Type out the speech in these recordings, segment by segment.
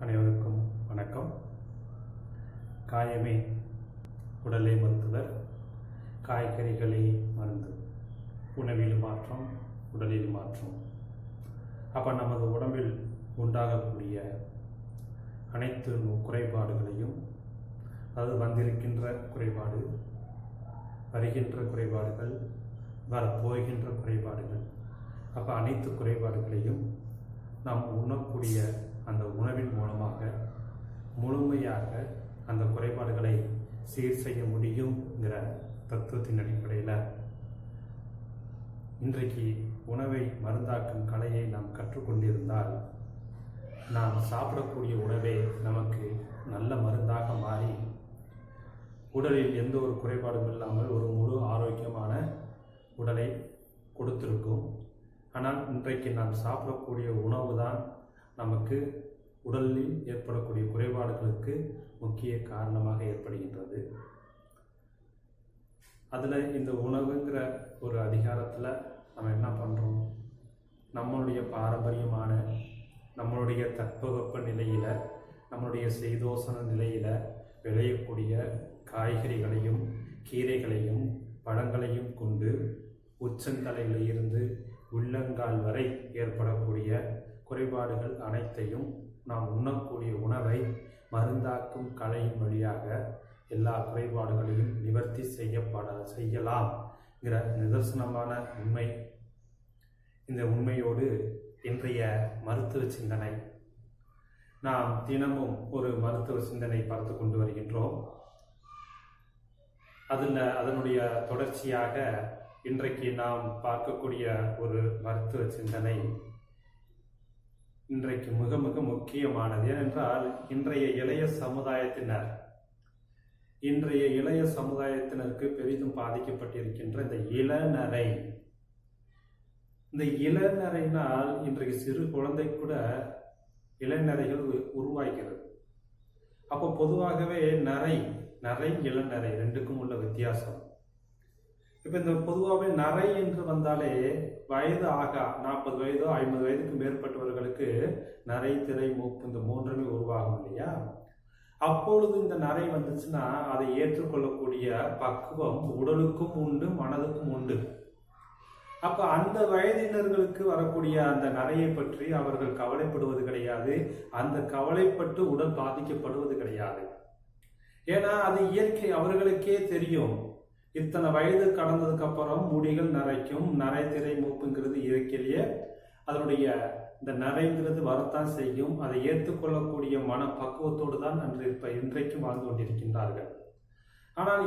அனைவருக்கும் வணக்கம். காயமே உடலே மருத்துவர், காய்கறிகளே மருந்து, உணவில் மாற்றம், உடலில் மாற்றம். அப்போ நமது உடம்பில் உண்டாகக்கூடிய அனைத்து குறைபாடுகளையும், அது வந்திருக்கின்ற குறைபாடு, வருகின்ற குறைபாடுகள், வரப்போகின்ற குறைபாடுகள், அப்போ அனைத்து குறைபாடுகளையும் நாம் உண்ணக்கூடிய அந்த உணவின் மூலமாக முழுமையாக அந்த குறைபாடுகளை சீர் செய்ய முடியுங்கிற தத்துவத்தின் அடிப்படையில் இன்றைக்கு உணவை மருந்தாக்கும் கலையை நாம் கற்றுக்கொண்டிருந்தால் நாம் சாப்பிடக்கூடிய உணவே நமக்கு நல்ல மருந்தாக மாறி உடலில் எந்த ஒரு குறைபாடும் இல்லாமல் ஒரு முழு ஆரோக்கியமான உடலை கொடுத்திருக்கும். ஆனால் இன்றைக்கு நாம் சாப்பிடக்கூடிய உணவு தான் நமக்கு உடலில் ஏற்படக்கூடிய குறைபாடுகளுக்கு முக்கிய காரணமாக ஏற்படுகின்றது. அதில் இந்த உணவுங்கிற ஒரு அதிகாரத்தில் நம்ம என்ன பண்ணுறோம்? நம்மளுடைய பாரம்பரியமான, நம்மளுடைய தட்பவெப்ப நிலையில், நம்மளுடைய செய்தோசன நிலையில் விளையக்கூடிய காய்கறிகளையும் கீரைகளையும் பழங்களையும் கொண்டு உச்சந்தலையில் இருந்து உள்ளங்கால் வரை ஏற்படக்கூடிய குறைபாடுகள் அனைத்தையும் நாம் உண்ணக்கூடிய உணவை மருந்தாக்கும் கலையின் வழியாக எல்லா குறைபாடுகளையும் நிவர்த்தி செய்யலாம்ங்கிற நிதர்சனமான உண்மை. இந்த உண்மையோடு இன்றைய மருத்துவ சிந்தனை நாம் தினமும் ஒரு மருத்துவ சிந்தனை பார்த்து கொண்டு வருகின்றோம். அதனுடைய தொடர்ச்சியாக இன்றைக்கு நாம் பார்க்கக்கூடிய ஒரு மருத்துவ சிந்தனை இன்றைக்கு மிக மிக முக்கியமானது. ஏனென்றால் இன்றைய இளைய சமுதாயத்தினருக்கு பெரிதும் பாதிக்கப்பட்டிருக்கின்ற இந்த இளநரைனால் இன்றைக்கு சிறு குழந்தை கூட இளநரைகள் உருவாகிறது. அப்போ பொதுவாகவே நரை இளநரை ரெண்டுக்கும் உள்ள வித்தியாசம். இப்போ இந்த பொதுவாகவே நரை என்று வந்தாலே வயது 40 வயதோ 50 வயதுக்கு மேற்பட்டவர்களுக்கு நரை, திரை, மூப்பு இந்த மூன்றுமே உருவாகும் இல்லையா? அப்பொழுது இந்த நரை வந்துச்சுன்னா அதை ஏற்றுக்கொள்ளக்கூடிய பக்குவம் உடலுக்கும் உண்டு, மனதுக்கும் உண்டு. அப்போ அந்த வயதினர்களுக்கு வரக்கூடிய அந்த நரையை பற்றி அவர்கள் கவலைப்படுவது கிடையாது. அந்த கவலைப்பட்டு உடல் பாதிக்கப்படுவது கிடையாது. ஏன்னா அது இயற்கை, அவர்களுக்கே தெரியும். இத்தனை வயது கடந்ததுக்கு அப்புறம் முடிகள் நரைக்கும், நரை, திரை, மூப்புங்கிறது இயற்கையிலேயே அதனுடைய இந்த நரைங்கிறது வரத்தான் செய்யும். அதை ஏற்றுக்கொள்ளக்கூடிய மன பக்குவத்தோடு தான் இன்றைக்கும் வாழ்ந்து கொண்டிருக்கின்றார்கள். ஆனால்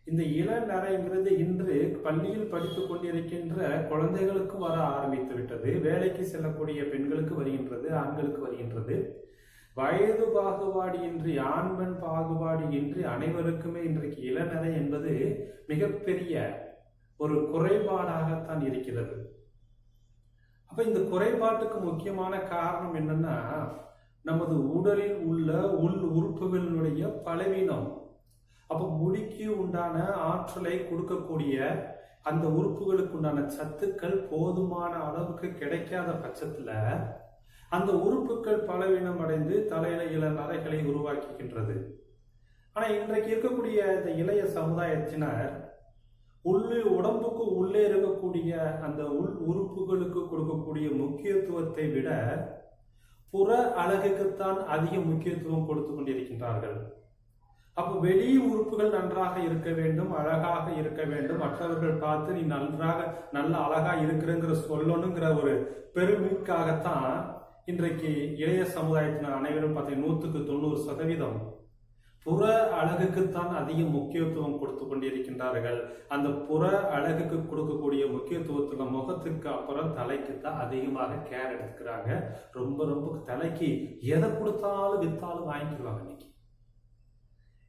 இந்த இளநரைங்கிறது இன்று பள்ளியில் படித்துக் கொண்டிருக்கின்ற குழந்தைகளுக்கு வர ஆரம்பித்து விட்டது. வேலைக்கு செல்லக்கூடிய பெண்களுக்கு வருகின்றது, ஆண்களுக்கு வருகின்றது. வயது பாகுபாடு இன்றி, ஆண் பெண் பாகுபாடு இன்றி அனைவருக்குமே இன்றைக்கு இளநரை என்பது மிகப்பெரிய ஒரு குறைபாடாகத்தான் இருக்கிறது. அப்ப இந்த குறைபாட்டுக்கு முக்கியமான காரணம் என்னன்னா, நமது உடலில் உள்ள உள் உறுப்புகளினுடைய பலவீனம். அப்ப முடிக்கு உண்டான ஆற்றலை கொடுக்கக்கூடிய அந்த உறுப்புகளுக்கு உண்டான சத்துக்கள் போதுமான அளவுக்கு கிடைக்காத பட்சத்துல அந்த உறுப்புகள் பலவீனம் அடைந்து தலையில இளநரைகளை உருவாக்குகின்றது. ஆனா இன்றைக்கு இருக்கக்கூடிய இந்த இளைய சமுதாயத்தினர் உடம்புக்கு உள்ளே இருக்கக்கூடிய அந்த உள் உறுப்புகளுக்கு கொடுக்கக்கூடிய முக்கியத்துவத்தை விட புற அழகுக்குத்தான் அதிக முக்கியத்துவம் கொடுத்து கொண்டிருக்கின்றார்கள். அப்போ வெளி உறுப்புகள் நன்றாக இருக்க வேண்டும், அழகாக இருக்க வேண்டும், மற்றவர்கள் பார்த்து நீ நல்ல அழகா இருக்கிறங்கிற சொல்லணுங்கிற ஒரு பெருமைக்காகத்தான் இன்றைக்கு இளைய சமுதாயத்தினர் அனைவரும் பார்த்தீங்கன்னா 100% புற அழகுக்குத்தான் அதிக முக்கியத்துவம் கொடுத்து கொண்டிருக்கின்றார்கள். அந்த புற அழகுக்கு கொடுக்கக்கூடிய முக்கியத்துவத்துல முகத்துக்கு அப்புறம் தலைக்கு தான் அதிகமாக கேர் எடுத்துக்கிறாங்க. ரொம்ப தலைக்கு எதை கொடுத்தாலும் வித்தாலும் வாங்கிக்குவாங்க. இன்னைக்கு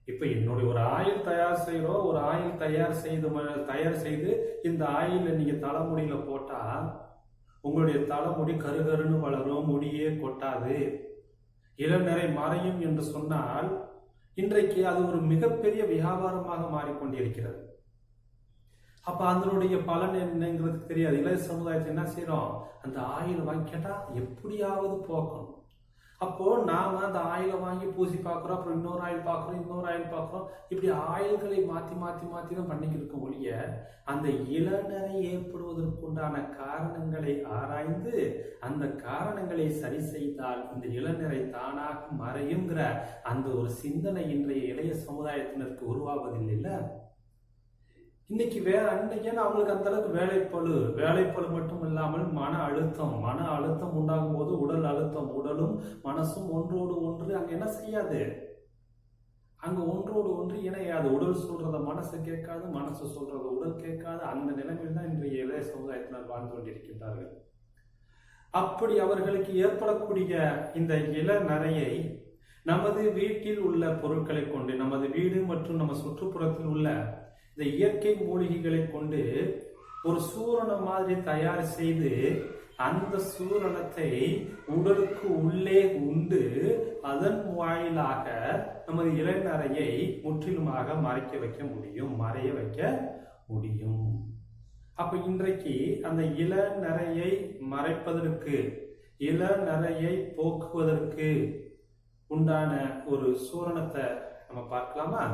இப்ப என்னுடைய ஒரு ஆயில் தயார் செய்யறோம், ஒரு ஆயில் தயார் செய்து இந்த ஆயில நீங்க தலைமுடியில போட்டா உங்களுடைய தலைமுடி கருகருன்னு வளரும், முடியே கொட்டாது, இளநரை மறையும் என்று சொன்னால் இன்றைக்கு அது ஒரு மிகப்பெரிய வியாபாரமாக மாறிக்கொண்டிருக்கிறது. அப்ப அதனுடைய பலன் என்னங்கிறது தெரியாது. இளைய சமுதாயத்தை என்ன செய்யறோம்? அந்த ஆயில் வாங்கி கேட்டா எப்படியாவது போக்கணும். அப்போ நாம அந்த ஆயிலை வாங்கி பூசி பார்க்குறோம், அப்புறம் இன்னொரு ஆயில் பார்க்குறோம், இன்னொரு ஆயில் பார்க்குறோம். இப்படி ஆயில்களை மாற்றி மாற்றி மாற்றி தான் பண்ணிக்கிட்டு ஒழிய அந்த இளநரை ஏற்படுவதற்குண்டான காரணங்களை ஆராய்ந்து அந்த காரணங்களை சரி செய்தால் இந்த இளநரை தானாக மறையுங்கிற அந்த ஒரு சிந்தனை இன்றைய இளைய சமுதாயத்தினருக்கு உருவாவதில்லை. இன்னைக்கு அவங்களுக்கு அந்த அளவுக்கு வேலைப்பளு மட்டும் இல்லாமல் மன அழுத்தம் உண்டாகும் போது உடல் அழுத்தம், உடலும் மனசும் ஒன்றோடு ஒன்று அங்க என்ன செய்யாது, அங்க ஒன்றோடு ஒன்று இணையாது. உடல் சொல்றத மனசு கேட்காது, மனசு சொல்றத உடல் கேட்காது. அந்த நிலைமையில் தான் இன்றைய இளைய சமுதாயத்தினர் வாழ்ந்து கொண்டிருக்கின்றார்கள். அப்படி அவர்களுக்கு ஏற்படக்கூடிய இந்த இளநரையை நமது வீட்டில் உள்ள பொருட்களை கொண்டு, நமது வீடு மற்றும் நம்ம சுற்றுப்புறத்தில் உள்ள இந்த இயற்கை மூலிகைகளை கொண்டு ஒரு சூரணம் மாதிரி தயார் செய்து அந்த சூரணத்தை உடலுக்கு உள்ளே உண்டு அதன் வாயிலாக நமது இளநரையை முற்றிலுமாக மறைய வைக்க முடியும். அப்ப இன்றைக்கு அந்த இளநரையை மறைப்பதற்கு, இளநரையை போக்குவதற்கு உண்டான ஒரு சூரணத்தை நம்ம பார்க்கலாமா?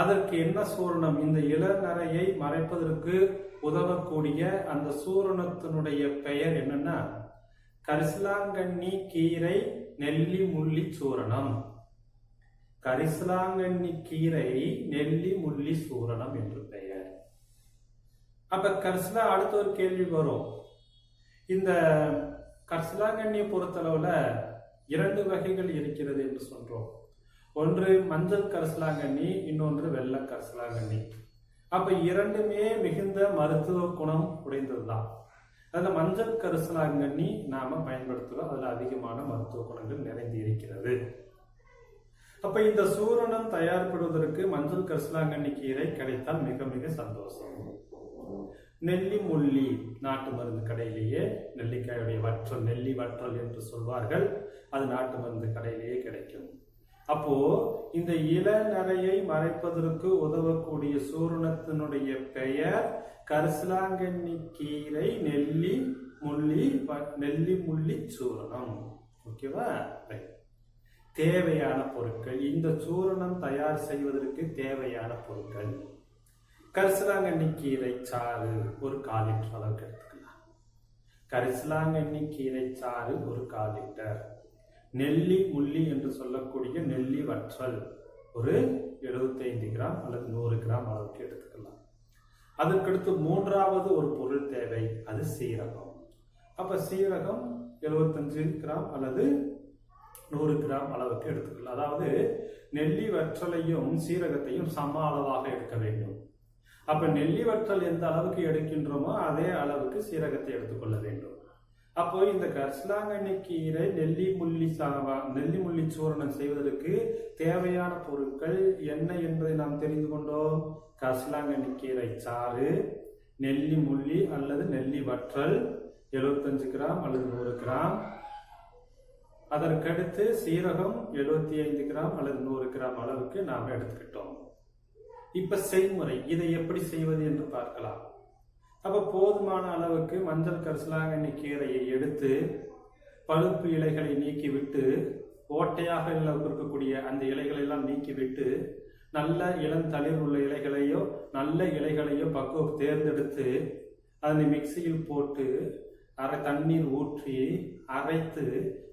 அதற்கு என்ன சூரணம்? இந்த இளநரையை மறைப்பதற்கு உதவக்கூடிய அந்த சூரணத்தினுடைய பெயர் என்னன்னா கரிசலாங்கண்ணி கீரை நெல்லி முள்ளி சூரணம். கரிசலாங்கண்ணி கீரை நெல்லி முள்ளி சூரணம் என்று பெயர். அப்ப அடுத்த ஒரு கேள்வி வரும். இந்த கரிசலாங்கண்ணியை பொறுத்தளவுல 2 வகைகள் இருக்கிறது என்று சொல்றோம். ஒன்று மஞ்சள் கரிசலாங்கண்ணி, இன்னொன்று வெள்ளை கரிசலாங்கண்ணி. அப்ப இரண்டுமே மிகுந்த மருத்துவ குணம் உடைந்ததுதான். அதுல மஞ்சள் கரிசலாங்கண்ணி நாம பயன்படுத்துறோம், அதுல அதிகமான மருத்துவ குணங்கள் நிறைந்து இருக்கிறது. அப்ப இந்த சூரணம் தயார்படுவதற்கு மஞ்சள் கரிசலாங்கண்ணி கீரை கிடைத்தால் மிக மிக சந்தோஷம். நெல்லி முள்ளி நாட்டு மருந்து கடையிலேயே, நெல்லிக்காயுடைய வற்றல், நெல்லி வற்றல் என்று சொல்வார்கள், அது நாட்டு மருந்து கடையிலேயே கிடைக்கும். அப்போ இந்த இளநரையை மறைப்பதற்கு உதவக்கூடிய சூரணத்தினுடைய பெயர் கரிசலாங்கண்ணி கீரை நெல்லி முள்ளி சூரணம். ஓகேவா? தேவையான பொருட்கள், இந்த சூரணம் தயார் செய்வதற்கு தேவையான பொருட்கள்: கரிசலாங்கண்ணி கீரை சாறு ஒரு 1/4 லிட்டர் அளவுக்கு எடுத்துக்கலாம். கரிசலாங்கண்ணி கீரை சாறு ஒரு 1/4 லிட்டர். நெல்லி முள்ளி என்று சொல்லக்கூடிய நெல்லி வற்றல் ஒரு 75 கிராம் அல்லது 100 கிராம் அளவுக்கு எடுத்துக்கலாம். அதற்கடுத்து 3வது ஒரு பொருள் தேவை, அது சீரகம். அப்ப சீரகம் 75 கிராம் அல்லது 100 கிராம் அளவுக்கு எடுத்துக்கலாம். அதாவது நெல்லி வற்றலையும் சீரகத்தையும் சம அளவாக எடுக்க வேண்டும். அப்ப நெல்லி வற்றல் எந்த அளவுக்கு எடுக்கின்றோமோ அதே அளவுக்கு சீரகத்தை எடுத்துக்கொள்ள வேண்டும். அப்போ இந்த கரிசலாங்கண்ணி கீரை நெல்லி முள்ளி சூரணம் செய்வதற்கு தேவையான பொருட்கள் என்ன என்பதை நாம் தெரிந்து கொண்டோம். கரிசலாங்கண்ணி கீரை சாறு, நெல்லி முள்ளி அல்லது நெல்லி வற்றல் 75 கிராம் அல்லது 100 கிராம். அதற்கடுத்து சீரகம் 75 கிராம் அல்லது 100 கிராம் அளவுக்கு நாம் எடுத்துக்கிட்டோம். இப்ப செய்முறை, இதை எப்படி செய்வது என்று பார்க்கலாம். அப்ப போதுமான அளவுக்கு மஞ்சள் கரிசலாங்கண்ணி கீரையை எடுத்து பழுப்பு இலைகளை நீக்கிவிட்டு, ஓட்டையாக இருக்கக்கூடிய அந்த இலைகளை எல்லாம் நீக்கிவிட்டு, நல்ல இளந்தளிர் உள்ள இலைகளையோ நல்ல இலைகளையோ பக்குவம் தேர்ந்தெடுத்து அதனை மிக்சியில் போட்டு தண்ணீர் ஊற்றி அரைத்து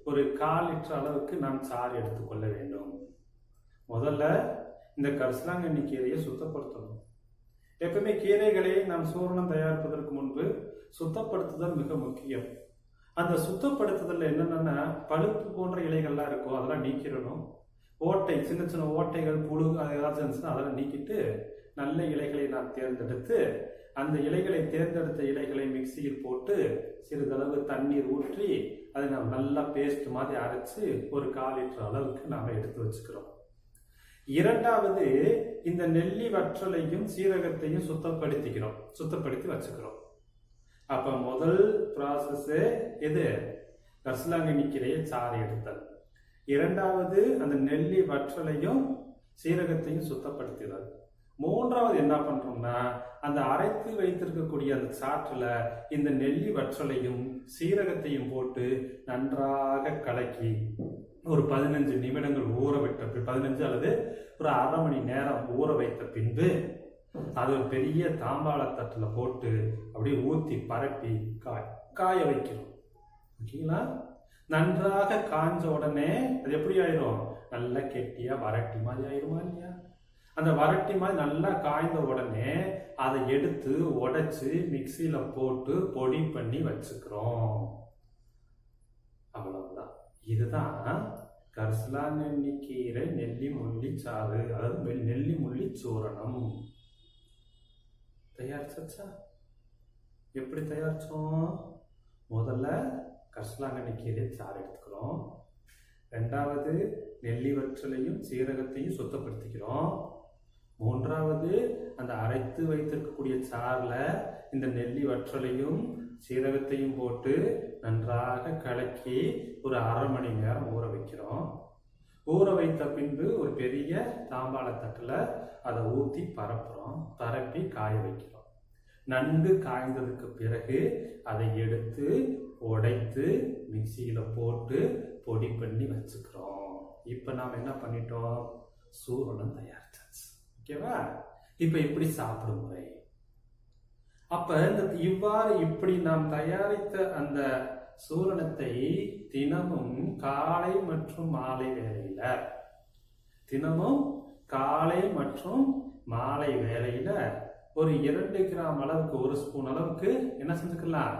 ஒரு 1/4 லிட்டர் அளவுக்கு நாம் சாறு எடுத்துக்கொள்ள வேண்டும். முதல்ல இந்த கரிசலாங்கண்ணி கீரையை சுத்தப்படுத்தணும். எப்பவுமே கீரைகளை நாம் சூரணம் தயாரிப்பதற்கு முன்பு சுத்தப்படுத்துதல் மிக முக்கியம். அந்த சுத்தப்படுத்துதல் என்னன்னா பழுப்பு போன்ற இலைகள்லாம் இருக்கும், அதெல்லாம் நீக்கிடணும். ஓட்டை, சின்ன சின்ன ஓட்டைகள், புழு ஏதாச்சும் இருந்துச்சுன்னா அதெல்லாம் நீக்கிட்டு நல்ல இலைகளை நாம் தேர்ந்தெடுத்து அந்த தேர்ந்தெடுத்த இலைகளை மிக்சியில் போட்டு சிறிதளவு தண்ணீர் ஊற்றி அதை நாம் நல்லா பேஸ்ட் மாதிரி அரைச்சு ஒரு 1/4 லிட்டர் அளவுக்கு நாம எடுத்து வச்சுக்கிறோம். இரண்டாவது, இந்த நெல்லி வற்றலையும் சீரகத்தையும் சுத்தப்படுத்தி வச்சுக்கிறோம். அப்ப முதல் ப்ராசஸ் எது? கரிசலாங்கண்ணி கீரையை சாறு எடுத்தல். இரண்டாவது, அந்த நெல்லி வற்றலையும் சீரகத்தையும் சுத்தப்படுத்துதல். மூன்றாவது என்ன பண்றோம்னா, அந்த அரைத்து வைத்திருக்கக்கூடிய அந்த சாற்றுல இந்த நெல்லி வற்றலையும் சீரகத்தையும் போட்டு நன்றாக கலக்கி ஒரு 15 நிமிடங்கள் ஊற விட்ட 15 அல்லது ஒரு அரை மணி நேரம் ஊற வைத்த பின்பு அது ஒரு பெரிய தாம்பாள தட்டுல போட்டு அப்படியே ஊத்தி பரப்பி காய வைக்கிறோம். ஓகேங்களா? நன்றாக காஞ்ச உடனே அது எப்படி ஆயிரும்? நல்லா கெட்டியா வரட்டி மாதிரி ஆயிருமா இல்லையா? அந்த வரட்டி மாதிரி நல்லா காய்ந்த உடனே அதை எடுத்து உடைச்சு மிக்சியில போட்டு பொடி பண்ணி வச்சுக்கிறோம். அவ்வளவுதான். இதுதான் கரிசலாங்கண்ணி கீரை நெல்லி முள்ளி சாறு, அதாவது நெல்லி முள்ளி சூரணம். தயாரிச்சா? எப்படி தயாரிச்சோம்? முதல்ல கரிசலாங்கண்ணி கீரை சாறு எடுத்துக்கிறோம். ரெண்டாவது நெல்லி வற்றலையும் சீரகத்தையும் சுத்தப்படுத்திக்கிறோம். மூன்றாவது அந்த அரைத்து வைத்திருக்கக்கூடிய சாறுல இந்த நெல்லி வற்றலையும் சீரகத்தையும் போட்டு நன்றாக கலக்கி ஒரு அரை மணி நேரம் ஊற வைக்கிறோம். ஊற வைத்த பின்பு ஒரு பெரிய தாம்பாள தட்டுல அதை ஊத்தி பரப்பி காய வைக்கிறோம். நன்கு காய்ந்ததுக்கு பிறகு அதை எடுத்து உடைத்து மிக்சியில போட்டு பொடி பண்ணி வச்சுக்கிறோம். இப்ப நாம என்ன பண்ணிட்டோம்? சூரணம் தயாரிச்சாச்சு. ஓகேவா? இப்ப எப்படி சாப்பிடும் முறை? அப்ப இப்படி நாம் தயாரித்த அந்த சூரணத்தை தினமும் காலை மற்றும் மாலை வேளையில ஒரு 2 கிராம் அளவுக்கு, 1 ஸ்பூன் அளவுக்கு என்ன செஞ்சுக்கலாம்?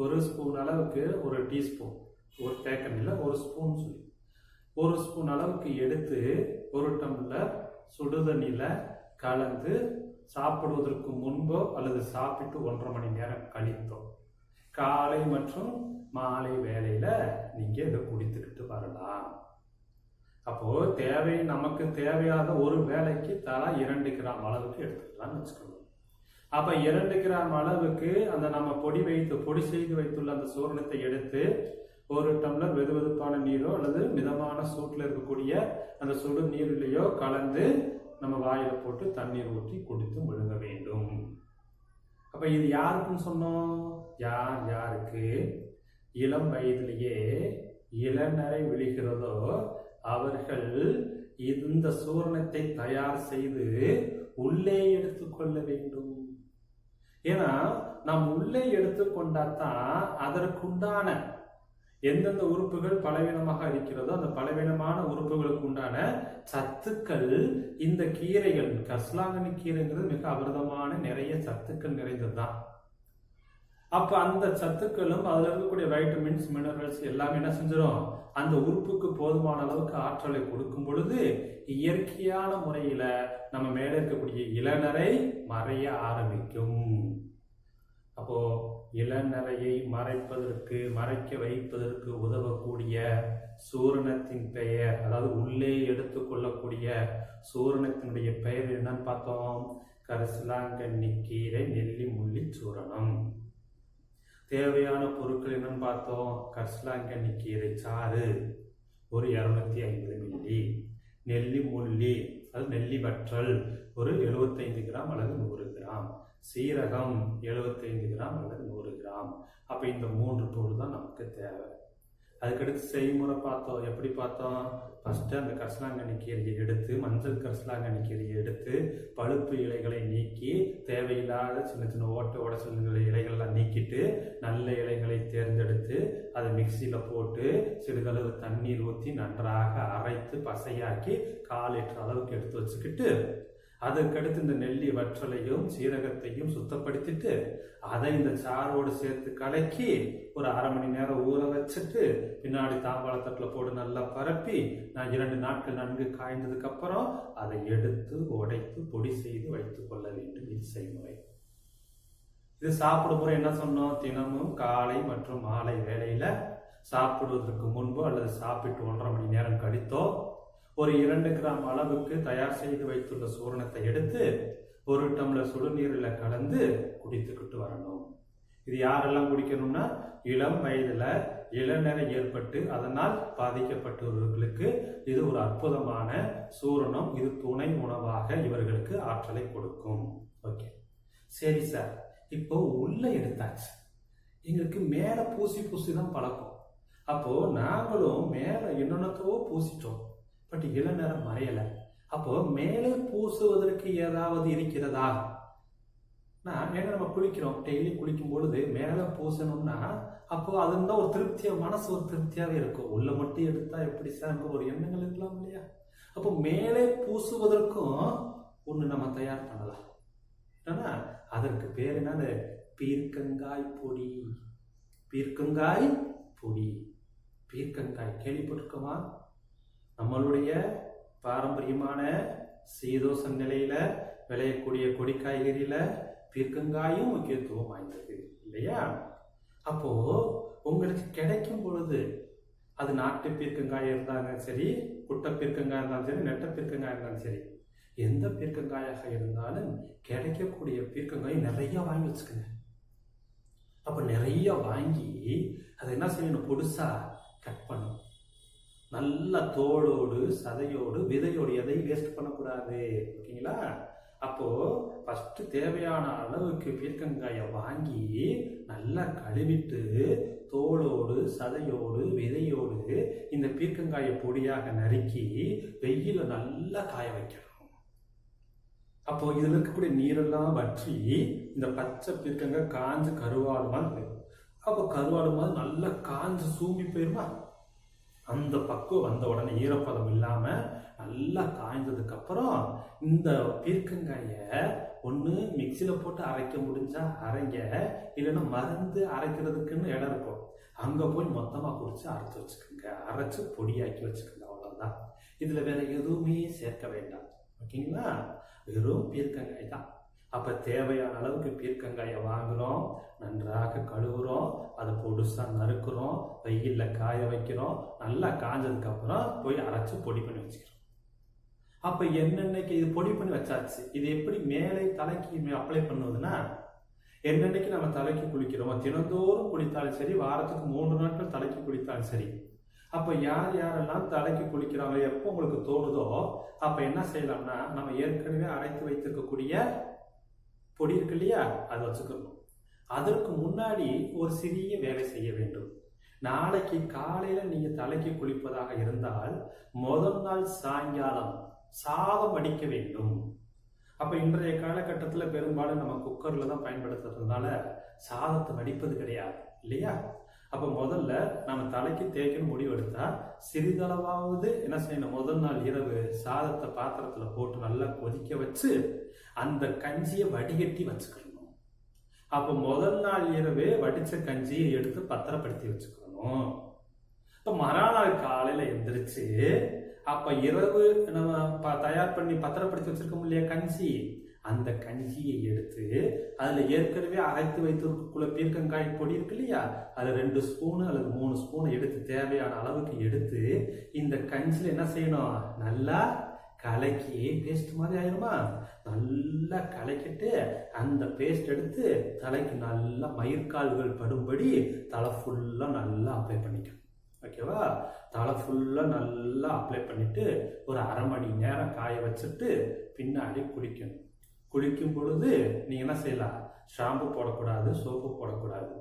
1 ஸ்பூன் அளவுக்கு, 1 டீஸ்பூன், ஒரு தேக்கண்ணில 1 ஸ்பூன் சொல்லி 1 ஸ்பூன் அளவுக்கு எடுத்து 1 டம்ளர் சுடுதண்ணில கலந்து சாப்பிடுவதற்கு முன்போ அல்லது சாப்பிட்டு 1.5 மணி நேரம் கழித்தோ காலை மற்றும் மாலை வேளையில நீங்க இதை குடித்துக்கிட்டு வரலாம். அப்போ நமக்கு தேவையான ஒரு வேளைக்கு தலா 2 கிராம் அளவுக்கு எடுத்துக்கலாம்னு வச்சுக்கணும். அப்ப 2 கிராம் அளவுக்கு அந்த நம்ம பொடி செய்து வைத்துள்ள அந்த சூரணத்தை எடுத்து 1 டம்ளர் வெதுவெதுப்பான நீரோ அல்லது மிதமான சூட்டில் இருக்கக்கூடிய அந்த சுடு நீரிலேயோ கலந்து நம்ம வாயில போட்டு தண்ணீர் ஊற்றி குடித்து முழுங்க வேண்டும். அப்ப இது யாருக்குன்னு சொன்னோம்? யாருக்கு இளம் வயதிலேயே இளநரை விழுகிறதோ அவர்கள் இந்த சூரணத்தை தயார் செய்து உள்ளே எடுத்துக்கொள்ள வேண்டும். ஏன்னா நாம் உள்ளே எடுத்துக்கொண்டாதான் அதற்குண்டான எந்தெந்த உறுப்புகள் பலவீனமாக இருக்கிறதோ அந்த பலவீனமான உறுப்புகளுக்கு உண்டான சத்துக்கள் இந்த கீரைகள், கரிசலாங்கண்ணி கீரைங்கிறது மிக அமிர்தமான நிறைய சத்துக்கள் நிறைந்ததுதான். அப்ப அந்த சத்துக்களும் அதுல இருக்கக்கூடிய வைட்டமின்ஸ், மினரல்ஸ் எல்லாமே என்ன செஞ்சிடும்? அந்த உறுப்புக்கு போதுமான அளவுக்கு ஆற்றலை கொடுக்கும் பொழுது இயற்கையான முறையில நம்ம மேல இருக்கக்கூடிய இளநரை மறைய ஆரம்பிக்கும். அப்போ இளநரையை மறைக்க வைப்பதற்கு உதவக்கூடிய சூரணத்தின் பெயர், அதாவது உள்ளே எடுத்துக்கொள்ளக்கூடிய சூரணத்தினுடைய பெயர் என்னன்னு பார்த்தோம்? கரிசலாங்கண்ணி கீரை நெல்லி முள்ளி சூரணம். தேவையான பொருட்கள் என்னன்னு பார்த்தோம்? கரிசலாங்கண்ணி கீரை சாறு ஒரு 250 மில்லி, நெல்லி முள்ளி அது நெல்லி வற்றல் ஒரு 75 கிராம் அல்லது 100 கிராம், சீரகம் 75 கிராம் அல்லது 100 கிராம். அப்ப இந்த 3 பொருள் தான் நமக்கு தேவை. அதுக்கடுத்து செய்முறை பார்த்தோம். எப்படி பார்த்தோம்? ஃபர்ஸ்ட் அந்த கரிசலாங்கண்ணி கீரையை எடுத்து, மஞ்சள் கரிசலாங்கண்ணி கீரையை எடுத்து பழுப்பு இலைகளை நீக்கி தேவையில்லாத சின்ன சின்ன உடச்சல் இலைகள்லாம் நீக்கிட்டு நல்ல இலைகளை தேர்ந்தெடுத்து அதை மிக்சியில போட்டு சிறிதளவு தண்ணீர் ஊற்றி நன்றாக அரைத்து பசையாக்கி 1/4 லிட்டர் அளவுக்கு எடுத்து வச்சுக்கிட்டு அதற்கடுத்து இந்த நெல்லி வற்றலையும் சீரகத்தையும் சுத்தப்படுத்திட்டு அதை இந்த சாரோடு சேர்த்து கலக்கி ஒரு 1/2 மணி நேரம் ஊற வச்சுட்டு பின்னாடி தாம்பாள தட்டுல போட்டு நல்லா பரப்பி 2 நாட்கள் நன்கு காய்ந்ததுக்கு அப்புறம் அதை எடுத்து உடைத்து பொடி செய்து வைத்துக் கொள்ள வேண்டும். இது செய்முறை. இது சாப்பிடும் முறை என்ன சொன்னோம்? தினமும் காலை மற்றும் மாலை வேளையில சாப்பிடுவதற்கு முன்போ அல்லது சாப்பிட்டு 1.5 மணி நேரம் கழித்தோ ஒரு 2 கிராம் அளவுக்கு தயார் செய்து வைத்துள்ள சூரணத்தை எடுத்து 1 டம்ளர் சுடுநீரில் கலந்து குடித்துக்கிட்டு வரணும். இது யாரெல்லாம் குடிக்கணும்னா, இளம் வயதுல இளநரை ஏற்பட்டு அதனால் பாதிக்கப்பட்டவர்களுக்கு இது ஒரு அற்புதமான சூரணம். இது துணை உணவாக இவர்களுக்கு ஆற்றலை கொடுக்கும். ஓகே, சரி சார், இப்போ உள்ள எடுத்தாச்சு, எங்களுக்கு மேல பூசி தான் பழக்கம். அப்போ நாங்களும் மேல என்னென்னத்தோ பூசிட்டோம், பட் இளநரம் மறையல. அப்போ மேலே பூசுவதற்கு ஏதாவது இருக்கிறதா? ஏன்னா நம்ம குளிக்கிறோம், டெய்லி குளிக்கும் பொழுது மேலே பூசணும்னா அப்போ அதுதான் ஒரு திருப்தியா, மனசு ஒரு திருப்தியாவே இருக்கும். உள்ள மட்டும் எடுத்தா எப்படி சார் ஒரு எண்ணங்கள் இருக்கலாம் இல்லையா? அப்போ மேலே பூசுவதற்கும் ஒண்ணு நம்ம தயார் பண்ணலாம். ஆனா அதற்கு பேர் என்னது? பீர்க்கங்காய் பொடி. பீர்க்கங்காய் பொடி. பீர்க்கங்காய் கேள்விப்பட்டிருக்கோமா? நம்மளுடைய பாரம்பரியமான சீதோச நிலையில விளையக்கூடிய கொடி காய்கறியில பீர்க்கங்காயும் முக்கியத்துவம் வாய்ந்தது இல்லையா? அப்போ உங்களுக்கு கிடைக்கும் பொழுது அது நாட்டு பீர்க்கங்காய் இருந்தாலும் சரி, குட்டை பீர்க்கங்காய் இருந்தாலும் சரி, நெட்ட பீர்க்கங்காய் இருந்தாலும் சரி, எந்த பீர்க்கங்காயாக இருந்தாலும் கிடைக்கக்கூடிய பீர்க்கங்காய் நிறைய வாங்கி வச்சுக்கோங்க. அப்ப நிறைய வாங்கி அதை என்ன செய்யணும்? பொடுசா கட் பண்ணணும். நல்ல தோளோடு சதையோடு விதையோடு எதையும் வேஸ்ட் பண்ணக்கூடாது. ஓகேங்களா? அப்போ ஃபர்ஸ்ட் தேவையான அளவுக்கு பீர்க்கங்காயை வாங்கி நல்லா கழுவிட்டு தோளோடு சதையோடு விதையோடு இந்த பீர்க்கங்காயை பொடியாக நறுக்கி வெயில நல்லா காய வைக்கணும். அப்போ இதுல இருக்கக்கூடிய நீரெல்லாம் வற்றி இந்த பச்சை பீர்க்கங்காய் காஞ்சு கருவாடு மாதிரி, அப்போ கருவாடு மாதிரி நல்லா காஞ்சு சூம்பி போயிருமா? அந்த பக்குவம் வந்த உடனே ஈரப்பதம் இல்லாம நல்லா காய்ந்ததுக்கு அப்புறம் இந்த பீர்க்கங்காய ஒண்ணு மிக்சியில போட்டு அரைக்க முடிஞ்சா அரைங்க, இல்லைன்னா மருந்து அரைக்கிறதுக்குன்னு இடம் இருக்கும், அங்க போய் மொத்தமா குடிச்சு அரைச்சு வச்சுக்கோங்க. அரைச்சு பொடியாக்கி வச்சுக்கோங்க. அவ்வளவுதான். இதுல வேற எதுவுமே சேர்க்க வேண்டாம். ஓகேங்களா? வெறும் பீர்க்கங்காய் தான். அப்ப தேவையான அளவுக்கு பீர்க்கங்காயை வாங்குறோம், நன்றாக கழுவுறோம், அதை பொடுசா நறுக்கிறோம், வெயில்ல காய வைக்கிறோம், நல்லா காஞ்சதுக்கு அப்புறம் போய் அரைச்சு பொடி பண்ணி வச்சுக்கிறோம். அப்ப என்னென்னைக்கு இது பொடி பண்ணி வச்சாச்சு, இது எப்படி மேலே தலைக்கு அப்ளை பண்ணுவதுன்னா, என்னென்னைக்கு நம்ம தலைக்கு குளிக்கிறோம், தினந்தோறும் குளித்தாலும் சரி, வாரத்துக்கு 3 நாட்கள் தலைக்கு குளித்தாலும் சரி, அப்ப யார் யாரெல்லாம் தலைக்கு குளிக்கிறாங்க எப்போ உங்களுக்கு தோணுதோ அப்ப என்ன செய்யலாம்னா, நம்ம ஏற்கனவே அரைத்து வைத்திருக்கக்கூடிய பொடி இருக்கு இல்லையா, அதை வச்சுக்கணும். அதற்கு முன்னாடி ஒரு சிறிய வேலை செய்ய வேண்டும். நாளைக்கு காலையில நீங்க தலைக்கு குளிப்பதாக இருந்தால் முதல் நாள் சாயங்காலம் சாதம் வடிக்க வேண்டும். அப்ப இன்றைய காலகட்டத்தில் பெரும்பாலும் நம்ம குக்கர்ல தான் பயன்படுத்துறதுனால சாதத்தை வடிப்பது கிடையாது இல்லையா? அப்ப முதல்ல நம்ம தலைக்கு தேய்க்கணும் முடிவு எடுத்தா சிறிதளவாவது என்ன செய்யணும்? முதல் நாள் இரவு சாதத்தை பாத்திரத்துல போட்டு நல்லா கொதிக்க வச்சு அந்த கஞ்சியை வடிகட்டி வச்சுக்கணும். அப்ப முதல் நாள் இரவே வடிச்ச கஞ்சியை எடுத்து பத்திரப்படுத்தி வச்சுக்கணும். இப்ப மறுநாள் காலையில எந்திரிச்சு அப்ப இரவு நம்ம தயார் பண்ணி பத்திரப்படுத்தி வச்சிருக்கோம் இல்லையா கஞ்சி, அந்த கஞ்சியை எடுத்து அதுல ஏற்கனவே அரைத்து வைத்திருக்கக்குள்ள பீர்க்கங்காய் பொடி இருக்கு இல்லையா, அதுல 2 ஸ்பூனு அல்லது 3 ஸ்பூன் எடுத்து தேவையான அளவுக்கு எடுத்து இந்த கஞ்சியில என்ன செய்யணும்? நல்லா கலக்கி பேஸ்ட் மாதிரி ஆயிருமா, நல்லா கலக்கிட்டு அந்த பேஸ்ட் எடுத்து தலைக்கு நல்லா மயிர்கால்கள் படும்படி தலை ஃபுல்லா நல்லா அப்ளை பண்ணிக்கணும். ஓகேவா? தலை ஃபுல்லா நல்லா அப்ளை பண்ணிட்டு ஒரு அரை மணி நேரம் காய வச்சுட்டு பின்னாடி குளிக்கணும். குளிக்கும் பொழுது நீங்க என்ன செய்யலாம்? ஷாம்பு போடக்கூடாது, சோப்பு போடக்கூடாது.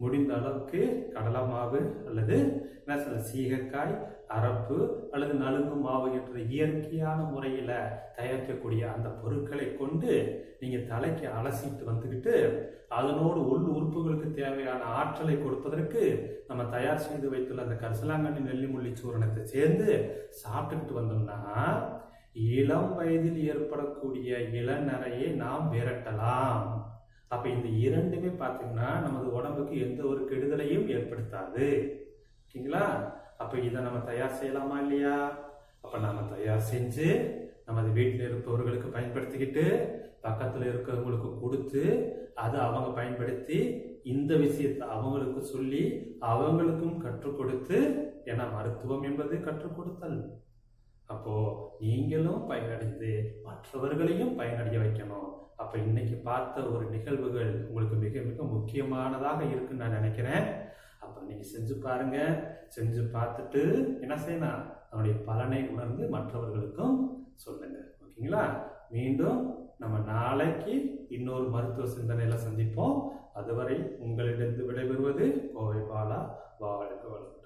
முடிந்த அளவுக்கு கடலை மாவு அல்லது என்ன சொல்ல சீகக்காய் அரப்பு அல்லது நலுங்கு மாவு என்ற இயற்கையான முறையில தயாரிக்கக்கூடிய அந்த பொருட்களை கொண்டு நீங்க தலைக்கு அலசிட்டு வந்துக்கிட்டு அதனோடு உள் உறுப்புகளுக்கு தேவையான ஆற்றலை கொடுப்பதற்கு நம்ம தயார் செய்து வைத்துள்ள அந்த கரிசலாங்கண்ணி நெல்லிமுள்ளி சூரணத்தை சேர்ந்து சாப்பிட்டுக்கிட்டு வந்தோம்னா இளம் வயதில் ஏற்படக்கூடிய இளநரையை நாம் விரட்டலாம். அப்ப இந்த இரண்டுமே பாத்தீங்கன்னா நமது உடம்புக்கு எந்த ஒரு கெடுதலையும் ஏற்படுத்தாது. ஓகேங்களா? அப்ப இதை நம்ம தயார் செய்யலாமா இல்லையா? அப்ப நாம தயார் செஞ்சு நமது வீட்டில் இருப்பவர்களுக்கு பயன்படுத்திக்கிட்டு பக்கத்துல இருக்கிறவங்களுக்கு கொடுத்து அதை அவங்க பயன்படுத்தி இந்த விஷயத்தை அவங்களுக்கு சொல்லி அவங்களுக்கும் கற்றுக் கொடுத்து, ஏன்னா மருத்துவம் என்பது கற்றுக் கொடுத்தல். அப்போ நீங்களும் பயனடைந்து மற்றவர்களையும் பயனடைய வைக்கணும். அப்ப இன்னைக்கு பார்த்த ஒரு நிகழ்வுகள் உங்களுக்கு மிக மிக முக்கியமானதாக இருக்குன்னு நான் நினைக்கிறேன். அப்ப நீங்க செஞ்சு பாருங்க. செஞ்சு பார்த்துட்டு என்ன செய்யணும், அதனுடைய பலனை உணர்ந்து மற்றவர்களுக்கும் சொல்லுங்க. ஓகேங்களா? மீண்டும் நம்ம நாளைக்கு இன்னொரு மருத்துவ சிந்தனையில சந்திப்போம். அதுவரை உங்களிடம் விடைபெறுவது கோவை பாலா. வாழ்க வளமுடன்.